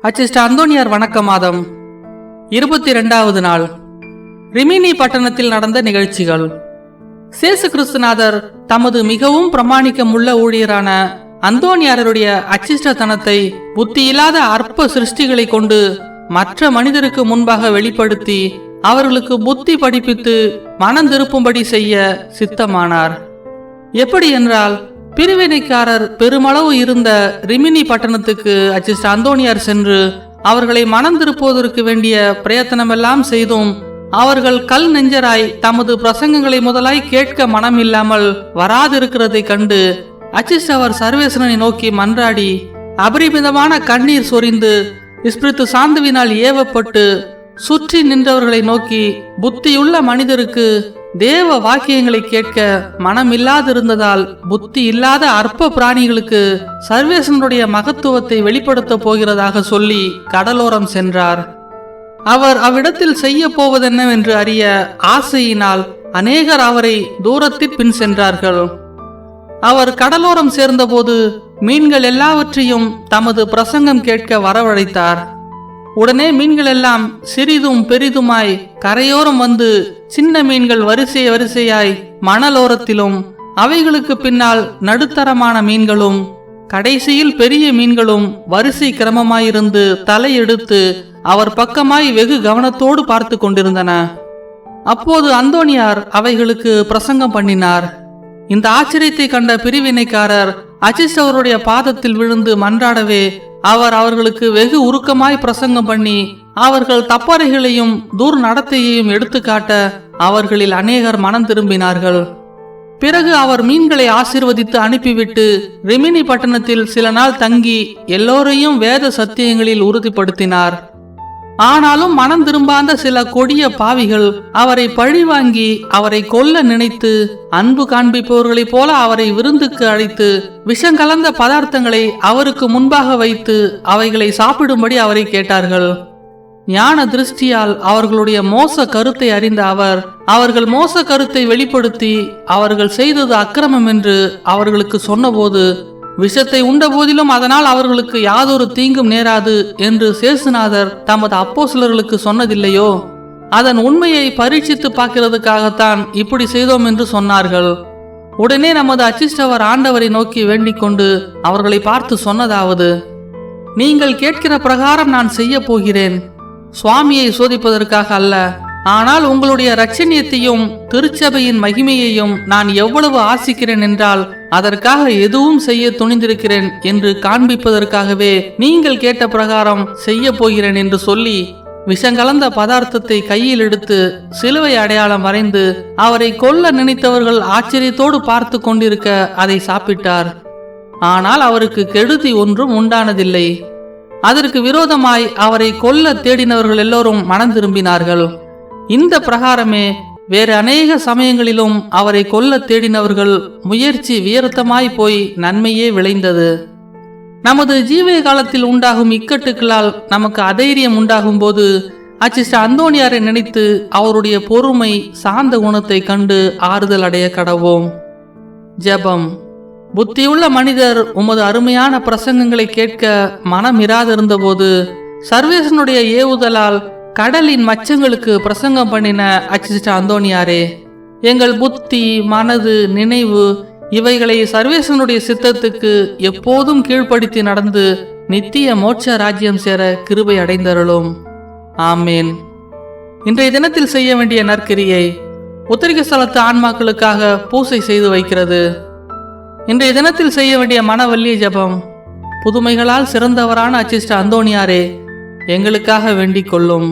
அச்சிஸ்ட அந்தோனியார் வணக்க மாதம் 22வது நாள். ரிமினி பட்டணத்தில் நடந்த நிகழ்ச்சிகள். சேசு கிறிஸ்துநாதர் தமது மிகவும் பிரமாணிக்கமுள்ள ஊழியரான அந்தோனியாருடைய அச்சிஷ்டத்தனத்தை புத்தியில்லாத அற்ப சிருஷ்டிகளை கொண்டு மற்ற மனிதருக்கு முன்பாக வெளிப்படுத்தி அவர்களுக்கு புத்தி படிப்பித்து மனம் திருப்பும்படி செய்ய சித்தமானார். எப்படி என்றால், பிரிவினைக்காரர் பெருமளவு இருந்த ரிமினி பட்டணத்துக்கு அச்சிஸ்ட அந்தோனியார் சென்று அவர்களை மனம் திருப்புவதற்கு வேண்டிய பிரயத்தனமெல்லாம் செய்தும் அவர்கள் கல் நெஞ்சராய் தமது பிரசங்கங்களை முதலாய் கேட்க மனம் இல்லாமல் வராதிருக்கிறதை கண்டு அச்சிஸ்டவர் சர்வேசனை நோக்கி மன்றாடி அபரிமிதமான கண்ணீர் சொரிந்து இஸ்பிரித்து சாந்துவினால் ஏவப்பட்டு சுற்றி நின்றவர்களை நோக்கி, புத்தியுள்ள மனிதருக்கு தேவ வாக்கியங்களை கேட்க மனமில்லாதிருந்ததால் புத்தி இல்லாத அற்ப பிராணிகளுக்கு சர்வேசனுடைய மகத்துவத்தை வெளிப்படுத்த போகிறதாக சொல்லி கடலோரம் சென்றார். அவர் அவ்விடத்தில் செய்ய போவதென்னவென்று அறிய ஆசையினால் அநேகர் அவரை தூரத்தில் பின் சென்றார்கள். அவர் கடலோரம் சேர்ந்தபோது மீன்கள் எல்லாவற்றையும் தமது பிரசங்கம் கேட்க வரவழைத்தார். உடனே மீன்கள் எல்லாம் சிறிதும் பெரிதுமாய் கரையோரம் வந்து சின்ன மீன்கள் வரிசை வரிசையாய் மணலோரத்திலும், அவைகளுக்கு பின்னால் நடுத்தரமான மீன்களும், கடைசியில் பெரிய மீன்களும் வரிசை கிரமமாயிருந்து தலையெடுத்து அவர் பக்கமாய் வெகு கவனத்தோடு பார்த்து கொண்டிருந்தன. அப்போது அந்தோனியார் அவைகளுக்கு பிரசங்கம் பண்ணினார். இந்த ஆச்சரியத்தை கண்ட பிரிவினைக்காரர் அச்சிஸ்டவருடைய பாதத்தில் விழுந்து மன்றாடவே அவர் அவர்களுக்கு வெகு உருக்கமாய் பிரசங்கம் பண்ணி அவர்கள் தப்பறைகளையும் தூர் நடத்தையையும் எடுத்துக்காட்ட அவர்களில் அநேகர் மனம் திரும்பினார்கள். பிறகு அவர் மீன்களை ஆசீர்வதித்து அனுப்பிவிட்டு ரிமினி பட்டணத்தில் சில நாள் தங்கி எல்லோரையும் வேத சத்தியங்களில் உறுதிப்படுத்தினார். ஆனாலும் மனம் திரும்பாத சில கொடிய பாவிகள் அவரை பழிவாங்கி அவரை கொல்ல நினைத்து அன்பு காண்பிப்பவர்களைப் போல அவரை விருந்துக்கு அழைத்து விஷங்கலந்த பதார்த்தங்களை அவருக்கு முன்பாக வைத்து அவைகளை சாப்பிடும்படி அவரை கேட்டார்கள். ஞான திருஷ்டியால் அவர்களுடைய மோச கருத்தை அறிந்த அவர் அவர்கள் மோச கருத்தை வெளிப்படுத்தி அவர்கள் செய்தது அக்கிரமம் என்று அவர்களுக்கு சொன்னபோது, விஷத்தை உண்ட போதிலும் அதனால் அவர்களுக்கு யாதொரு தீங்கும் நேராது என்று சேசுநாதர் தமது அப்போஸ்தலர்களுக்கு சொன்னதில்லையோ? அதன் உண்மையை பரீட்சித்து பார்க்கிறதுக்காகத்தான் இப்படி செய்தோம் என்று சொன்னார்கள். உடனே நமது அச்சிஷ்டவர் ஆண்டவரை நோக்கி வேண்டிக் கொண்டு அவர்களை பார்த்து சொன்னதாவது: நீங்கள் கேட்கிற பிரகாரம் நான் செய்ய போகிறேன். சுவாமியை சோதிப்பதற்காக அல்ல, ஆனால் உங்களுடைய இரட்சணியத்தையும் திருச்சபையின் மகிமையையும் நான் எவ்வளவு ஆசிக்கிறேன் என்றால் அதற்காக எதுவும் செய்ய துணிந்திருக்கிறேன் என்று காண்பிப்பதற்காகவே நீங்கள் கேட்ட பிரகாரம் செய்ய போகிறேன் என்று சொல்லி விஷங்கலந்த பதார்த்தத்தை கையில் எடுத்து சிலுவை அடையாளம் வரைந்து அவரை கொல்ல நினைத்தவர்கள் ஆச்சரியத்தோடு பார்த்து கொண்டிருக்க அதை சாப்பிட்டார். ஆனால் அவருக்கு கெடுதி ஒன்றும் உண்டானதில்லை. அதற்கு விரோதமாய் அவரை கொல்ல தேடினவர்கள் எல்லோரும் மனம் திரும்பினார்கள். இந்த பிரகாரமே வேறு அநேக சமயங்களிலும் அவரை கொல்ல தேடினவர்கள் முயற்சி வியர்த்தமாய் போய் நன்மையே விளைந்தது. நமது ஜீவிய காலத்தில் உண்டாகும் இக்கட்டுகளால் நமக்கு அதைரியம் உண்டாகும் போது அச்சிஸ்ட அந்தோனியாரை நினைத்து அவருடைய பொறுமை சாந்த குணத்தை கண்டு ஆறுதல் அடைய கடவோம். ஜெபம். புத்தியுள்ள மனிதர் உமது அருமையான பிரசங்கங்களை கேட்க மனம் இராதிருந்த போது சர்வேசனுடைய ஏவுதலால் கடலின் மச்சங்களுக்கு பிரசங்கம் பண்ணின அச்சிஸ்ட அந்தோனியாரே, எங்கள் புத்தி, மனது, நினைவு இவைகளை சர்வேசனுடைய சித்தத்துக்கு எப்போதும் கீழ்ப்படுத்தி நடந்து நித்திய மோட்ச ராஜ்யம் சேர கிருபை அடைந்தருளும். ஆமேன். இன்றைய தினத்தில் செய்ய வேண்டிய நற்கிரியை உத்தரிக்க ஸ்தலத்து ஆன்மாக்களுக்காக பூசை செய்து வைக்கிறது. இன்றைய தினத்தில் செய்ய வேண்டிய மனவல்லிய ஜபம்: புதுமைகளால் சிறந்தவரான அச்சிஸ்ட அந்தோனியாரே, எங்களுக்காக வேண்டிக் கொள்ளும்.